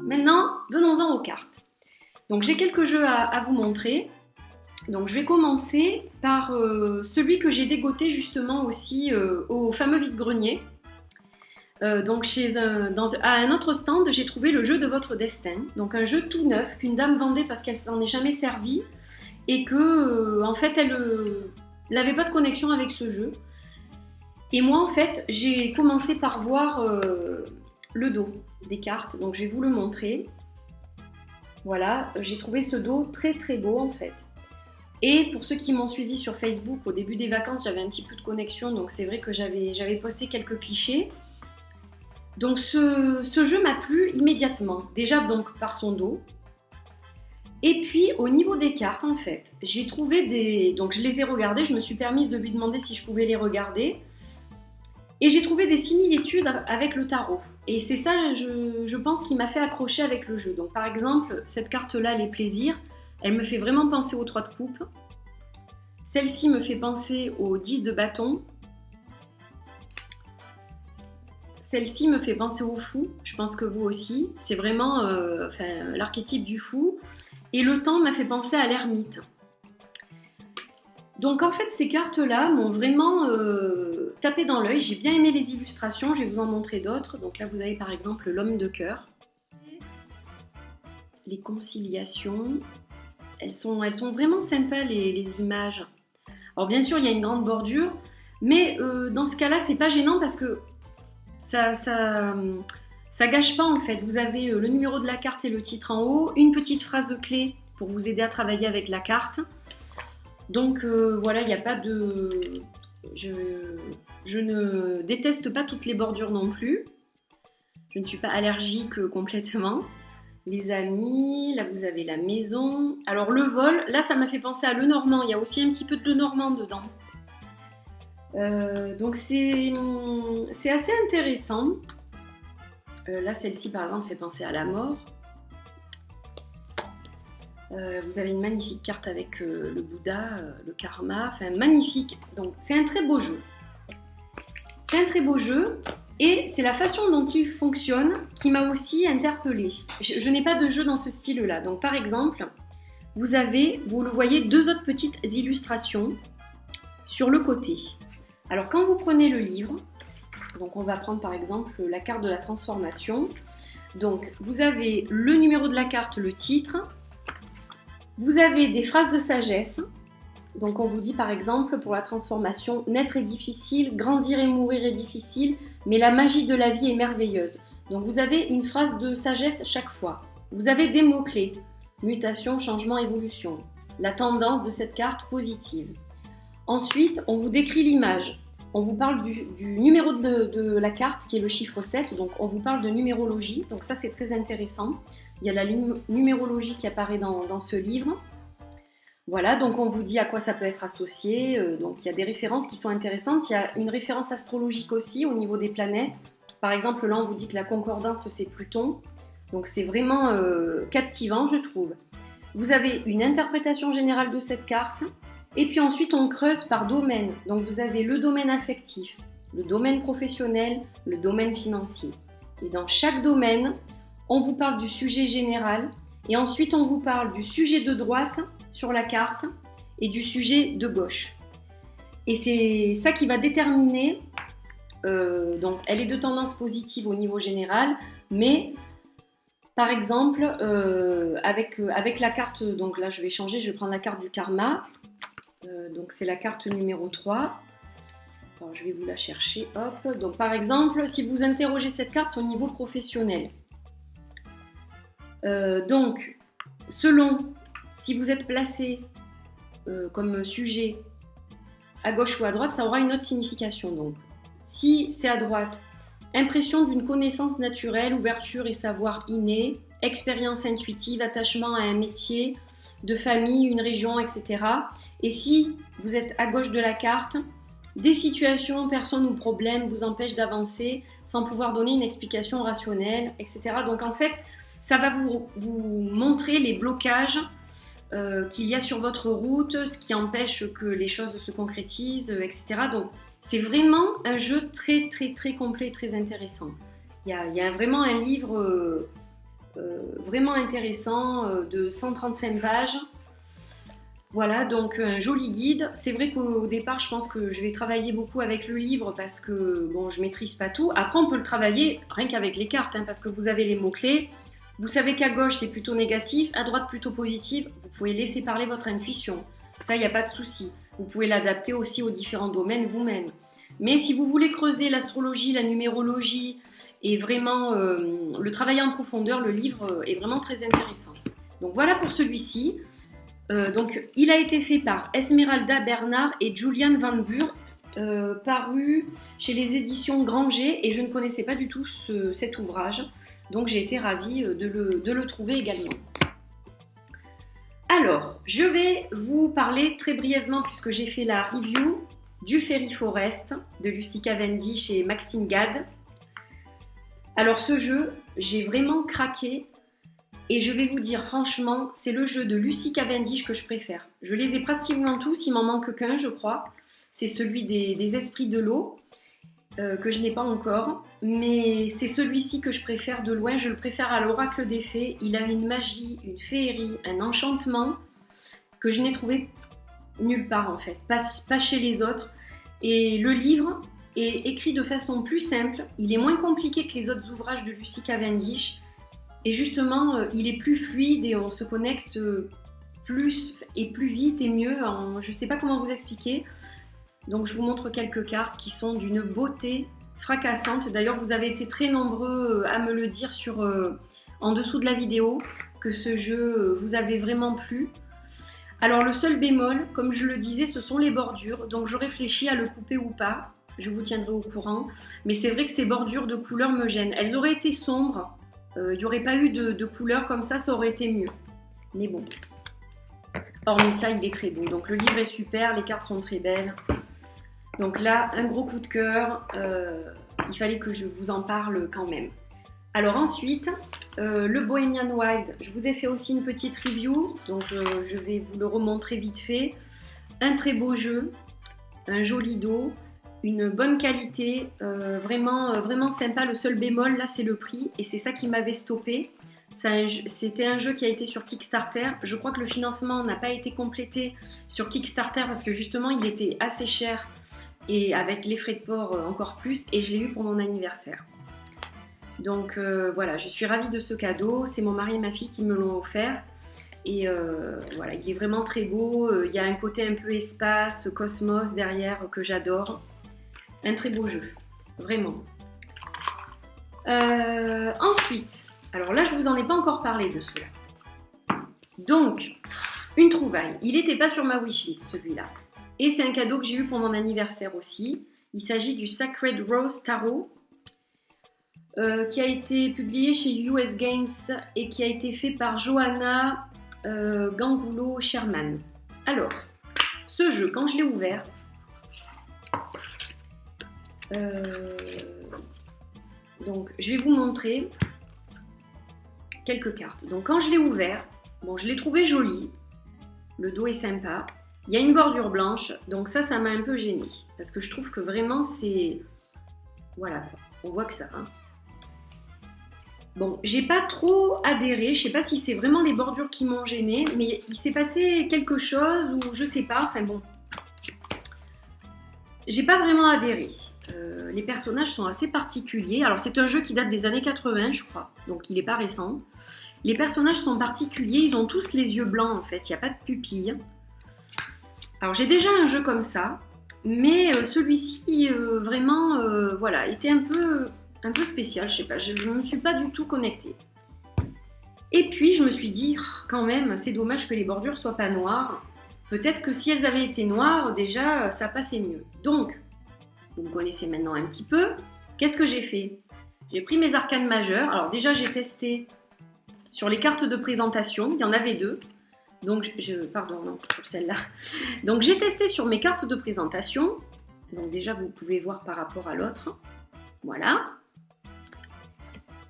Maintenant, venons-en aux cartes. Donc j'ai quelques jeux à vous montrer. Donc je vais commencer par celui que j'ai dégoté justement aussi au fameux vide-grenier. Donc à un autre stand, j'ai trouvé le jeu de votre destin. Donc un jeu tout neuf qu'une dame vendait parce qu'elle s'en est jamais servie et que en fait elle n'avait pas de connexion avec ce jeu. Et moi en fait j'ai commencé par voir le dos des cartes. Donc je vais vous le montrer. Voilà, j'ai trouvé ce dos très très beau en fait. Et pour ceux qui m'ont suivi sur Facebook, au début des vacances, j'avais un petit peu de connexion, donc c'est vrai que j'avais posté quelques clichés. Donc ce jeu m'a plu immédiatement, déjà donc par son dos. Et puis au niveau des cartes en fait, j'ai trouvé des... Donc je les ai regardées, je me suis permise de lui demander si je pouvais les regarder. Et j'ai trouvé des similitudes avec le tarot. Et c'est ça, je pense, qui m'a fait accrocher avec le jeu. Donc par exemple, cette carte-là, les plaisirs, elle me fait vraiment penser aux 3 de coupe. Celle-ci me fait penser au 10 de bâton. Celle-ci me fait penser au fou, je pense que vous aussi. C'est vraiment l'archétype du fou. Et le temps m'a fait penser à l'ermite. Donc en fait, ces cartes-là m'ont vraiment tapé dans l'œil. J'ai bien aimé les illustrations, je vais vous en montrer d'autres. Donc là, vous avez par exemple l'homme de cœur. Les conciliations. Elles sont vraiment sympas, les images. Alors bien sûr, il y a une grande bordure, mais dans ce cas-là, c'est pas gênant parce que ça gâche pas en fait. Vous avez le numéro de la carte et le titre en haut, une petite phrase clé pour vous aider à travailler avec la carte. Donc voilà, il n'y a pas de... Je ne déteste pas toutes les bordures non plus. Je ne suis pas allergique complètement. Les amis, là vous avez la maison. Alors le vol, là ça m'a fait penser à Lenormand. Il y a aussi un petit peu de Lenormand dedans. Donc c'est assez intéressant. Là celle-ci par exemple fait penser à la mort. Vous avez une magnifique carte avec le Bouddha, le karma, enfin magnifique. Donc c'est un très beau jeu. C'est un très beau jeu et c'est la façon dont il fonctionne qui m'a aussi interpellée. Je n'ai pas de jeu dans ce style-là. Donc par exemple, vous le voyez, 2 autres petites illustrations sur le côté. Alors quand vous prenez le livre, donc on va prendre par exemple la carte de la transformation. Donc vous avez le numéro de la carte, le titre. Vous avez des phrases de sagesse. Donc on vous dit par exemple pour la transformation, naître est difficile, grandir et mourir est difficile, mais la magie de la vie est merveilleuse. Donc vous avez une phrase de sagesse chaque fois. Vous avez des mots-clés, mutation, changement, évolution. La tendance de cette carte positive. Ensuite, on vous décrit l'image. On vous parle du numéro de la carte qui est le chiffre 7, donc on vous parle de numérologie, donc ça c'est très intéressant. Il y a la numérologie qui apparaît dans ce livre. Voilà, donc on vous dit à quoi ça peut être associé. Donc il y a des références qui sont intéressantes. Il y a une référence astrologique aussi au niveau des planètes. Par exemple, là on vous dit que la concordance c'est Pluton. Donc c'est vraiment captivant, je trouve. Vous avez une interprétation générale de cette carte. Et puis ensuite on creuse par domaine. Donc vous avez le domaine affectif, le domaine professionnel, le domaine financier. Et dans chaque domaine, on vous parle du sujet général et ensuite on vous parle du sujet de droite sur la carte et du sujet de gauche. Et c'est ça qui va déterminer, donc elle est de tendance positive au niveau général, mais par exemple avec la carte, donc là je vais changer, je vais prendre la carte du karma, donc c'est la carte numéro 3. Alors, je vais vous la chercher, hop. Donc par exemple, si vous interrogez cette carte au niveau professionnel, donc selon si vous êtes placé comme sujet à gauche ou à droite, ça aura une autre signification. Donc si c'est à droite, impression d'une connaissance naturelle, ouverture et savoir inné, expérience intuitive, attachement à un métier, de famille, une région, etc. Et si vous êtes à gauche de la carte, des situations, personnes ou problèmes vous empêchent d'avancer sans pouvoir donner une explication rationnelle, etc. Donc en fait, ça va vous montrer les blocages qu'il y a sur votre route, ce qui empêche que les choses se concrétisent, etc. Donc c'est vraiment un jeu très très très complet, très intéressant. Il y a vraiment un livre vraiment intéressant, de 135 pages. Voilà, donc un joli guide. C'est vrai qu'au départ, je pense que je vais travailler beaucoup avec le livre parce que bon, je maîtrise pas tout. Après, on peut le travailler rien qu'avec les cartes, parce que vous avez les mots-clés. Vous savez qu'à gauche, c'est plutôt négatif, à droite, plutôt positif. Vous pouvez laisser parler votre intuition. Ça, il n'y a pas de souci. Vous pouvez l'adapter aussi aux différents domaines vous-même. Mais si vous voulez creuser l'astrologie, la numérologie et vraiment le travailler en profondeur, le livre est vraiment très intéressant. Donc voilà pour celui-ci. Donc, il a été fait par Esmeralda Bernard et Julian Van Buur, paru chez les éditions Granger, et je ne connaissais pas du tout cet ouvrage, donc j'ai été ravie de le trouver également. Alors, je vais vous parler très brièvement, puisque j'ai fait la review du Fairy Forest de Lucy Cavendish et Maxine Gad. Alors ce jeu, j'ai vraiment craqué. Et je vais vous dire franchement, c'est le jeu de Lucy Cavendish que je préfère. Je les ai pratiquement tous, il m'en manque qu'un je crois. C'est celui des esprits de l'eau, que je n'ai pas encore. Mais c'est celui-ci que je préfère de loin, je le préfère à l'Oracle des Fées. Il a une magie, une féerie, un enchantement que je n'ai trouvé nulle part en fait, pas chez les autres. Et le livre est écrit de façon plus simple, il est moins compliqué que les autres ouvrages de Lucy Cavendish. Et justement, il est plus fluide et on se connecte plus et plus vite et mieux. Je ne sais pas comment vous expliquer. Donc je vous montre quelques cartes qui sont d'une beauté fracassante. D'ailleurs, vous avez été très nombreux à me le dire en dessous de la vidéo que ce jeu vous avait vraiment plu. Alors le seul bémol, comme je le disais, ce sont les bordures. Donc je réfléchis à le couper ou pas. Je vous tiendrai au courant. Mais c'est vrai que ces bordures de couleurs me gênent. Elles auraient été sombres. Il n'y aurait pas eu de couleurs comme ça aurait été mieux. Mais bon. Hormis ça, il est très beau. Donc le livre est super, les cartes sont très belles. Donc là, un gros coup de cœur. Il fallait que je vous en parle quand même. Alors ensuite, le Bohemian Wild. Je vous ai fait aussi une petite review. Donc je vais vous le remontrer vite fait. Un très beau jeu. Un joli dos. Une bonne qualité, vraiment sympa. Le seul bémol, là, c'est le prix. Et c'est ça qui m'avait stoppé. C'était un jeu qui a été sur Kickstarter. Je crois que le financement n'a pas été complété sur Kickstarter parce que justement, il était assez cher. Et avec les frais de port, encore plus. Et je l'ai eu pour mon anniversaire. Donc voilà, je suis ravie de ce cadeau. C'est mon mari et ma fille qui me l'ont offert. Et voilà, il est vraiment très beau. Il y a un côté un peu espace, cosmos derrière que j'adore. Un très beau jeu, vraiment. Ensuite, alors là, je vous en ai pas encore parlé de cela. Donc, une trouvaille. Il n'était pas sur ma wishlist, celui-là. Et c'est un cadeau que j'ai eu pour mon anniversaire aussi. Il s'agit du Sacred Rose Tarot, qui a été publié chez US Games et qui a été fait par Johanna Gangulo Sherman. Alors, ce jeu, quand je l'ai ouvert, donc je vais vous montrer quelques cartes. Donc quand je l'ai ouvert, bon, je l'ai trouvé joli, le dos est sympa, il y a une bordure blanche, donc ça m'a un peu gênée parce que je trouve que vraiment c'est, voilà quoi, on voit que ça, hein. Bon, j'ai pas trop adhéré, je sais pas si c'est vraiment les bordures qui m'ont gênée, mais il s'est passé quelque chose ou je sais pas, enfin bon, j'ai pas vraiment adhéré. Les personnages sont assez particuliers. Alors c'est un jeu qui date des années 80 je crois, donc il n'est pas récent. Les personnages sont particuliers, ils ont tous les yeux blancs en fait, il n'y a pas de pupilles. Alors j'ai déjà un jeu comme ça, mais celui-ci vraiment voilà, était un peu spécial, je sais pas, je ne me suis pas du tout connectée. Et puis je me suis dit, quand même, c'est dommage que les bordures soient pas noires. Peut-être que si elles avaient été noires, déjà, ça passait mieux. Donc, vous me connaissez maintenant un petit peu. Qu'est-ce que j'ai fait? J'ai pris mes arcanes majeures. Alors déjà, j'ai testé sur les cartes de présentation. Il y en avait deux. Donc, pardon, non, sur celle-là. Donc, j'ai testé sur mes cartes de présentation. Donc déjà, vous pouvez voir par rapport à l'autre. Voilà.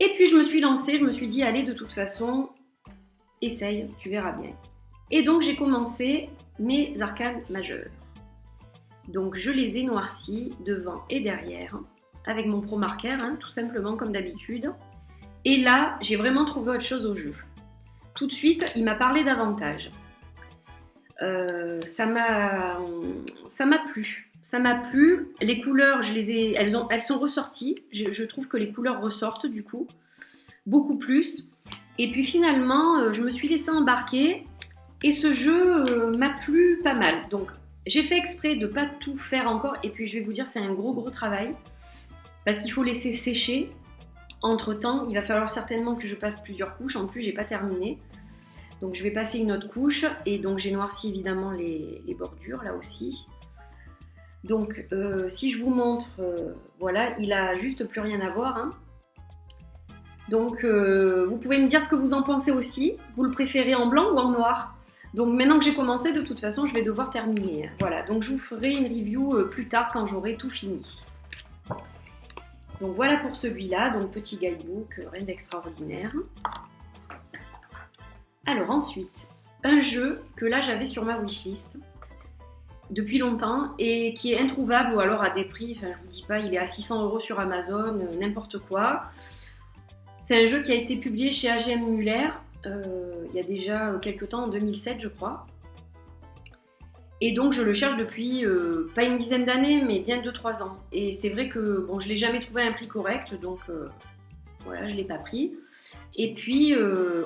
Et puis, je me suis lancée. Je me suis dit, allez, de toute façon, essaye, tu verras bien. Et donc, j'ai commencé mes arcanes majeures. Donc je les ai noircis devant et derrière avec mon Pro Marker, tout simplement comme d'habitude. Et là, j'ai vraiment trouvé autre chose au jeu. Tout de suite, il m'a parlé davantage. Ça m'a plu. Ça m'a plu. Les couleurs, elles sont ressorties. Je trouve que les couleurs ressortent du coup, beaucoup plus. Et puis finalement, je me suis laissée embarquer et ce jeu m'a plu pas mal. Donc, j'ai fait exprès de ne pas tout faire encore. Et puis, je vais vous dire, c'est un gros travail parce qu'il faut laisser sécher. Entre-temps, il va falloir certainement que je passe plusieurs couches. En plus, j'ai pas terminé. Donc, je vais passer une autre couche. Et donc, j'ai noirci évidemment les bordures là aussi. Donc, si je vous montre, voilà, il a juste plus rien à voir. Hein. Donc, vous pouvez me dire ce que vous en pensez aussi. Vous le préférez en blanc ou en noir? Donc, maintenant que j'ai commencé, de toute façon, je vais devoir terminer. Voilà, donc je vous ferai une review plus tard quand j'aurai tout fini. Donc, voilà pour celui-là. Donc, petit guidebook, rien d'extraordinaire. Alors, ensuite, un jeu que là, j'avais sur ma wishlist depuis longtemps et qui est introuvable ou alors à des prix, enfin, je vous dis pas, il est à 600 € sur Amazon, n'importe quoi. C'est un jeu qui a été publié chez AGM Muller il y a déjà quelques temps, en 2007 je crois. Et donc je le cherche depuis pas une dizaine d'années mais bien 2-3 ans. Et c'est vrai que bon, je ne l'ai jamais trouvé à un prix correct, donc voilà, je ne l'ai pas pris. Et puis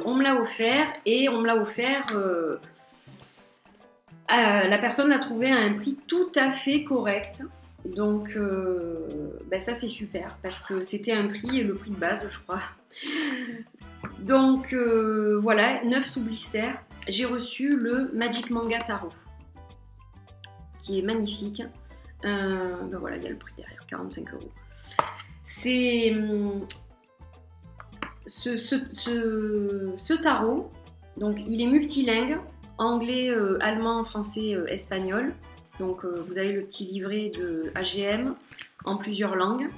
on me l'a offert et on me l'a offert... la personne l'a trouvé à un prix tout à fait correct. Donc ben ça c'est super parce que c'était un prix, le prix de base je crois. Donc voilà, 9 sous blister. J'ai reçu le Magic Manga Tarot qui est magnifique. Ben voilà, il y a le prix derrière, 45 €. C'est ce tarot, donc il est multilingue, anglais, allemand, français, espagnol. Donc vous avez le petit livret de AGM en plusieurs langues.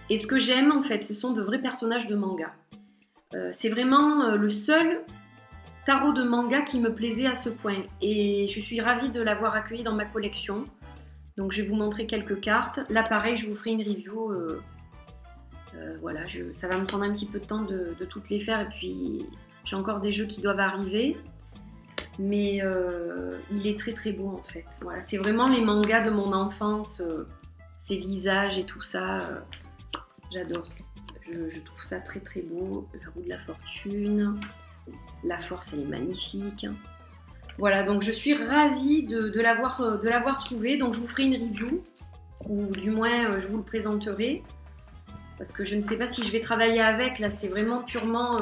Et ce que j'aime en fait, ce sont de vrais personnages de manga. C'est vraiment le seul tarot de manga qui me plaisait à ce point. Et je suis ravie de l'avoir accueilli dans ma collection. Donc je vais vous montrer quelques cartes. Là pareil, je vous ferai une review. Voilà, ça va me prendre un petit peu de temps de toutes les faire. Et puis j'ai encore des jeux qui doivent arriver. Mais il est très beau en fait. Voilà, c'est vraiment les mangas de mon enfance, ces visages et tout ça. J'adore. Je trouve ça très beau. La roue de la fortune. La force, elle est magnifique. Voilà, donc je suis ravie de l'avoir trouvé. Donc je vous ferai une review. Ou du moins, je vous le présenterai. Parce que je ne sais pas si je vais travailler avec. Là, c'est vraiment purement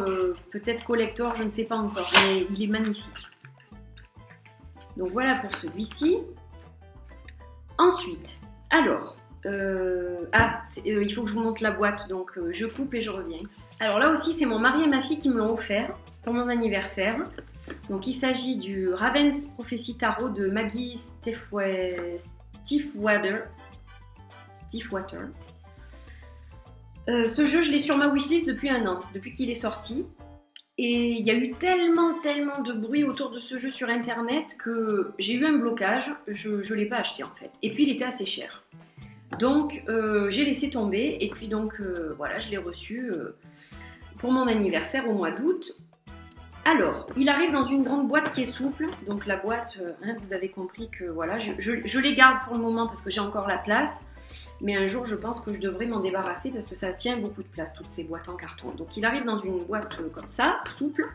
peut-être collector. Je ne sais pas encore. Mais il est magnifique. Donc voilà pour celui-ci. Ensuite, alors... il faut que je vous montre la boîte, donc je coupe et je reviens. Alors là aussi, c'est mon mari et ma fille qui me l'ont offert pour mon anniversaire. Donc il s'agit du Raven's Prophecy Tarot de Maggie Stiefwater. Ce jeu, je l'ai sur ma wishlist depuis un an, depuis qu'il est sorti. Et il y a eu tellement de bruit autour de ce jeu sur internet que j'ai eu un blocage. Je ne l'ai pas acheté en fait. Et puis il était assez cher. Donc j'ai laissé tomber et puis donc voilà, je l'ai reçu pour mon anniversaire au mois d'août. Alors, il arrive dans une grande boîte qui est souple, donc la boîte, vous avez compris que voilà, je les garde pour le moment parce que j'ai encore la place, mais un jour je pense que je devrais m'en débarrasser parce que ça tient beaucoup de place, toutes ces boîtes en carton. Donc il arrive dans une boîte comme ça, souple.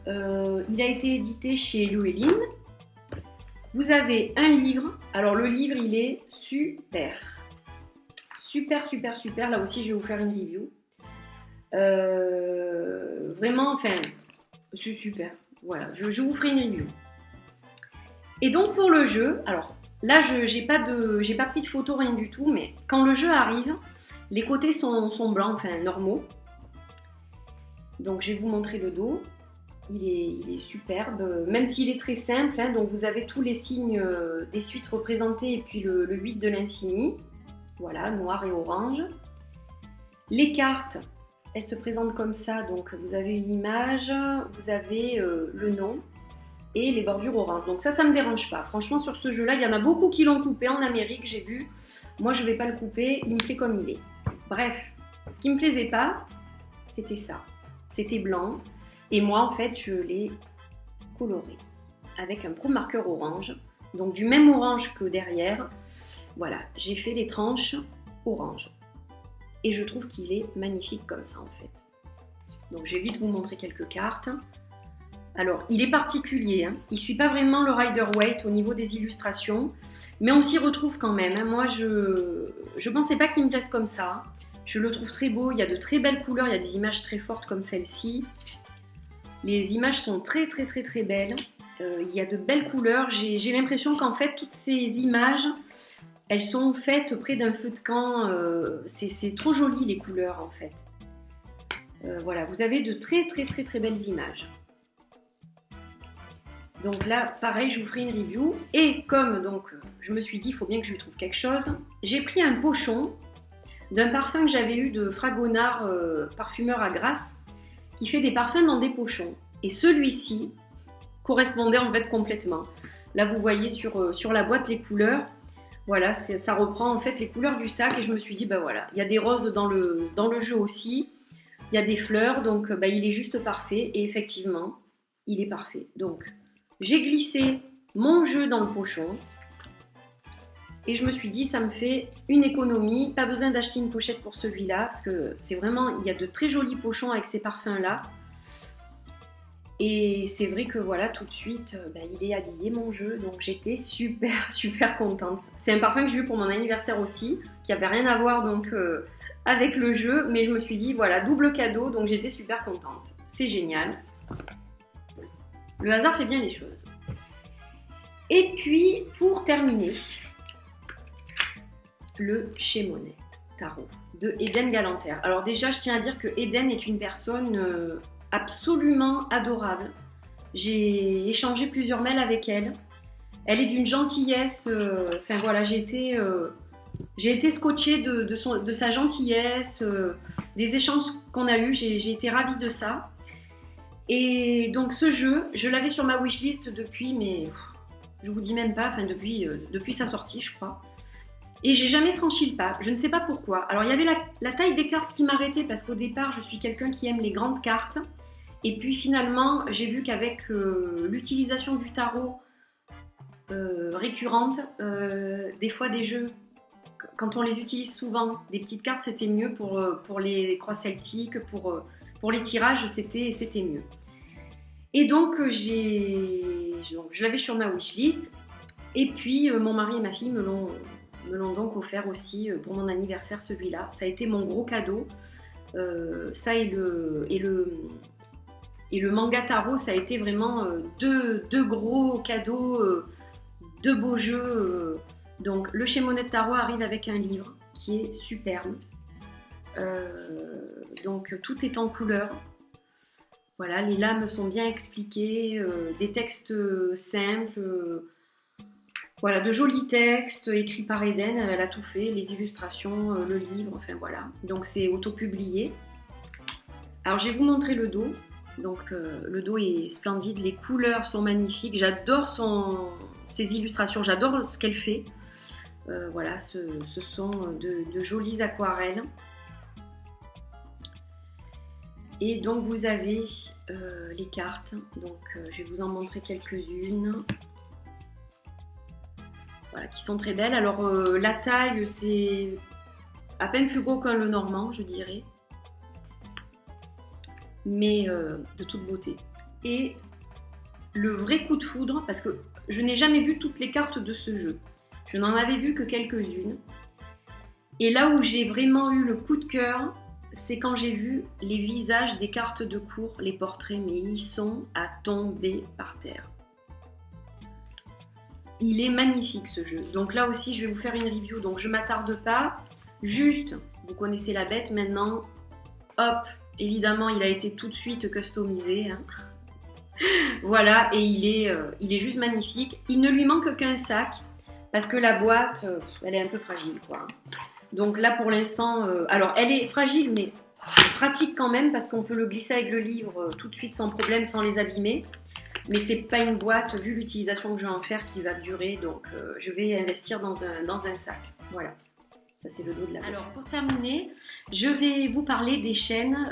Il a été édité chez Llewellyn. Vous avez un livre. Alors le livre, il est super. Super. Là aussi, je vais vous faire une review. Vraiment, enfin, c'est super. Voilà, je vous ferai une review. Et donc pour le jeu, alors là, j'ai pas pris de photo, rien du tout, mais quand le jeu arrive, les côtés sont blancs, enfin normaux. Donc je vais vous montrer le dos. Il est superbe, même s'il est très simple, hein, donc vous avez tous les signes des suites représentés et puis le 8 de l'infini, voilà, noir et orange. Les cartes, elles se présentent comme ça, donc vous avez une image, vous avez le nom et les bordures orange. Donc ça me dérange pas. Franchement, sur ce jeu-là, il y en a beaucoup qui l'ont coupé en Amérique, j'ai vu. Moi, je vais pas le couper, il me plaît comme il est. Bref, Ce qui me plaisait pas, c'était ça. C'était blanc. Et moi, en fait, je l'ai coloré avec un pro marqueur orange. Donc du même orange que derrière. Voilà, j'ai fait les tranches orange. Et je trouve qu'il est magnifique comme ça, en fait. Donc je vais vite vous montrer quelques cartes. Alors, il est particulier, hein. Il ne suit pas vraiment le Rider-Waite au niveau des illustrations, mais on s'y retrouve quand même, hein. Moi, je ne pensais pas qu'il me plaise comme ça. Je le trouve très beau, il y a de très belles couleurs, il y a des images très fortes comme celle-ci. Les images sont très très très très belles, il y a de belles couleurs. J'ai l'impression qu'en fait, toutes ces images, elles sont faites près d'un feu de camp. C'est trop joli les couleurs en fait. Voilà, vous avez de très très très très belles images. Donc là, pareil, je vous ferai une review. Et comme donc, je me suis dit, il faut bien que je lui trouve quelque chose, j'ai pris un pochon d'un parfum que j'avais eu de Fragonard, parfumeur à Grasse, qui fait des parfums dans des pochons. Et celui-ci correspondait en fait complètement. Là, vous voyez sur la boîte les couleurs. Voilà, ça reprend en fait les couleurs du sac. Et je me suis dit, ben voilà, il y a des roses dans le jeu aussi. Il y a des fleurs, donc il est juste parfait. Et effectivement, il est parfait. Donc, j'ai glissé mon jeu dans le pochon. Et je me suis dit, ça me fait une économie. Pas besoin d'acheter une pochette pour celui-là. Parce que c'est vraiment, il y a de très jolis pochons avec ces parfums-là. Et c'est vrai que voilà, tout de suite, il est habillé mon jeu. Donc j'étais super, super contente. C'est un parfum que j'ai eu pour mon anniversaire aussi. Qui n'avait rien à voir donc avec le jeu. Mais je me suis dit, voilà, double cadeau. Donc j'étais super contente. C'est génial. Le hasard fait bien les choses. Et puis, pour terminer, le Chez Monet Tarot de Eden Galanter. Alors déjà, je tiens à dire que Eden est une personne absolument adorable. J'ai échangé plusieurs mails avec elle. Elle est d'une gentillesse. J'ai été scotchée de sa gentillesse, des échanges qu'on a eus. J'ai été ravie de ça. Et donc ce jeu, je l'avais sur ma wishlist depuis, mais je vous dis même pas, depuis sa sortie, je crois. Et j'ai jamais franchi le pas, je ne sais pas pourquoi. Alors il y avait la taille des cartes qui m'arrêtait, parce qu'au départ, je suis quelqu'un qui aime les grandes cartes. Et puis finalement, j'ai vu qu'avec l'utilisation du tarot récurrente, des fois des jeux, quand on les utilise souvent, des petites cartes, c'était mieux pour les croix celtiques, pour les tirages, c'était mieux. Et donc, je l'avais sur ma wishlist. Et puis, mon mari et ma fille me l'ont donc offert aussi pour mon anniversaire, celui-là. Ça a été mon gros cadeau. Ça et le manga tarot, ça a été vraiment deux gros cadeaux, deux beaux jeux. Donc, le Chez Monet Tarot arrive avec un livre qui est superbe. Donc tout est en couleur. Voilà, les lames sont bien expliquées, des textes simples, voilà, de jolis textes écrits par Eden. Elle a tout fait, les illustrations, le livre, enfin voilà. Donc c'est auto-publié. Alors je vais vous montrer le dos. Donc le dos est splendide, les couleurs sont magnifiques. J'adore ses illustrations, j'adore ce qu'elle fait. Voilà, ce sont de jolies aquarelles. Et donc vous avez les cartes, donc je vais vous en montrer quelques-unes, voilà, qui sont très belles. Alors la taille, c'est à peine plus gros qu'un Lenormand, je dirais, mais de toute beauté. Et le vrai coup de foudre, parce que je n'ai jamais vu toutes les cartes de ce jeu, je n'en avais vu que quelques-unes, et là où j'ai vraiment eu le coup de cœur, c'est quand j'ai vu les visages des cartes de cours, les portraits, mais ils sont à tomber par terre. Il est magnifique ce jeu. Donc là aussi, je vais vous faire une review, donc je ne m'attarde pas. Juste, vous connaissez la bête maintenant. Hop, évidemment, il a été tout de suite customisé. Hein. Voilà, et il est juste magnifique. Il ne lui manque qu'un sac, parce que la boîte, elle est un peu fragile, quoi. Donc là, pour l'instant, alors elle est fragile, mais pratique quand même, parce qu'on peut le glisser avec le livre tout de suite sans problème, sans les abîmer. Mais c'est pas une boîte, vu l'utilisation que je vais en faire, qui va durer. Donc je vais investir dans un sac. Voilà. Ça, c'est le dos de la boîte. Alors, pour terminer, je vais vous parler des chaînes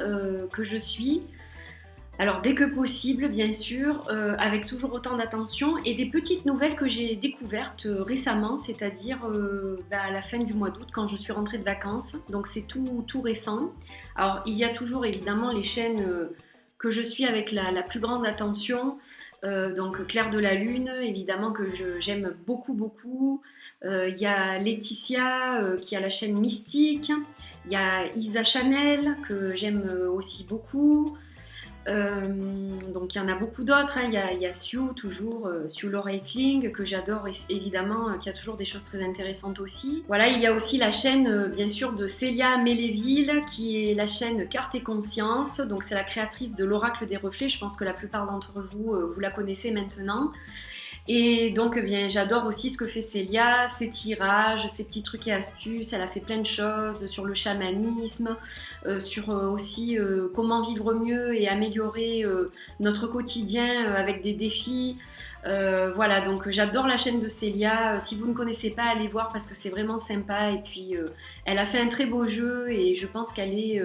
que je suis. Alors, dès que possible, bien sûr, avec toujours autant d'attention, et des petites nouvelles que j'ai découvertes récemment, c'est-à-dire à la fin du mois d'août, quand je suis rentrée de vacances. Donc, c'est tout récent. Alors, il y a toujours évidemment les chaînes que je suis avec la plus grande attention. Donc, Claire de la Lune, évidemment, que j'aime beaucoup, beaucoup. Il y a Laetitia qui a la chaîne Mystique. Il y a Isa Chanel que j'aime aussi beaucoup. Donc il y en a beaucoup d'autres, hein. Il y a Sue, toujours Sue Laura Aisling, que j'adore évidemment, qui a toujours des choses très intéressantes aussi. Voilà, il y a aussi la chaîne bien sûr de Célia Méléville, qui est la chaîne Carte et Conscience. Donc c'est la créatrice de l'Oracle des Reflets. Je pense que la plupart d'entre vous, vous la connaissez maintenant. Et donc bien, j'adore aussi ce que fait Célia, ses tirages, ses petits trucs et astuces. Elle a fait plein de choses sur le chamanisme, sur aussi comment vivre mieux et améliorer notre quotidien avec des défis. Voilà, donc j'adore la chaîne de Célia. Si vous ne connaissez pas, allez voir parce que c'est vraiment sympa. Et puis elle a fait un très beau jeu et je pense qu'elle est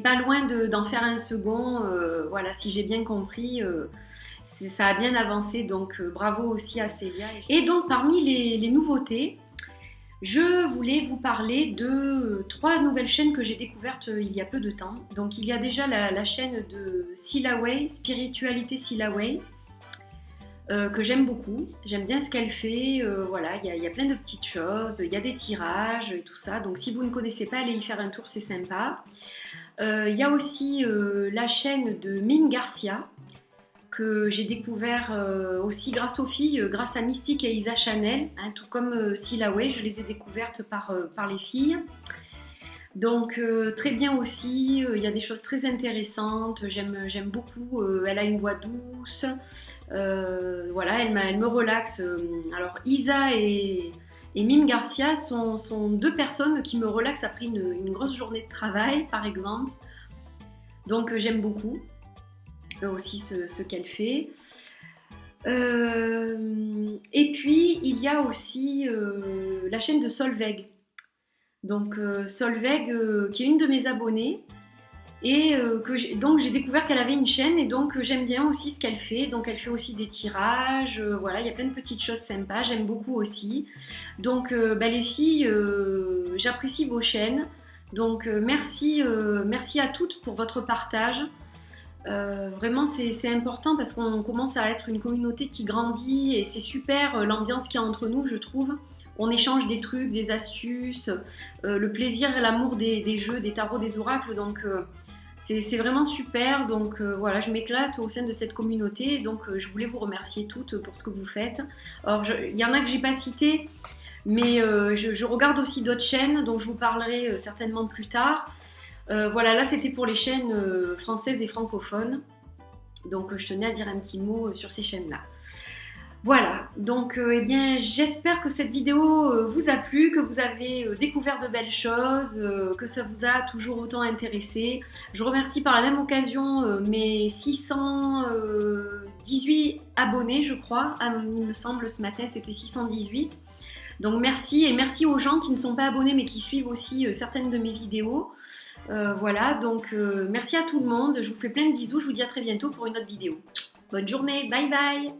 pas loin d'en faire un second. Voilà, si j'ai bien compris. Ça a bien avancé, donc bravo aussi à Célia. Et donc parmi les nouveautés, je voulais vous parler de 3 nouvelles chaînes que j'ai découvertes il y a peu de temps. Donc il y a déjà la chaîne de Silaway, Spiritualité Silaway, que j'aime beaucoup. J'aime bien ce qu'elle fait, voilà, il y a plein de petites choses, il y a des tirages et tout ça. Donc si vous ne connaissez pas, allez y faire un tour, c'est sympa. Il y a aussi la chaîne de Mime Garcia, que j'ai découvert aussi grâce aux filles, grâce à Mystique et Isa Chanel, hein, tout comme Silaway, je les ai découvertes par les filles. Donc très bien aussi, il y a des choses très intéressantes, j'aime beaucoup, elle a une voix douce, voilà, elle me relaxe. Alors Isa et Mime Garcia sont 2 personnes qui me relaxent après une grosse journée de travail, par exemple. Donc j'aime beaucoup aussi ce qu'elle fait. Et puis il y a aussi la chaîne de Solveig. Donc Solveig qui est une de mes abonnées et donc j'ai découvert qu'elle avait une chaîne et donc j'aime bien aussi ce qu'elle fait. Donc elle fait aussi des tirages, voilà, il y a plein de petites choses sympas, j'aime beaucoup aussi. Donc les filles, j'apprécie vos chaînes. Donc merci à toutes pour votre partage. Vraiment c'est important parce qu'on commence à être une communauté qui grandit et c'est super l'ambiance qu'il y a entre nous, je trouve. On échange des trucs, des astuces, le plaisir et l'amour des jeux, des tarots, des oracles, donc c'est vraiment super. Donc voilà, je m'éclate au sein de cette communauté, donc je voulais vous remercier toutes pour ce que vous faites. Alors il y en a que j'ai pas cité, mais je regarde aussi d'autres chaînes dont je vous parlerai certainement plus tard. Voilà, là c'était pour les chaînes françaises et francophones, donc je tenais à dire un petit mot sur ces chaînes-là. Voilà, donc eh bien, j'espère que cette vidéo vous a plu, que vous avez découvert de belles choses, que ça vous a toujours autant intéressé. Je remercie par la même occasion mes 618 abonnés, je crois. Ah, il me semble ce matin c'était 618. Donc merci, et merci aux gens qui ne sont pas abonnés mais qui suivent aussi certaines de mes vidéos. Voilà, donc merci à tout le monde, je vous fais plein de bisous, je vous dis à très bientôt pour une autre vidéo. Bonne journée, bye bye!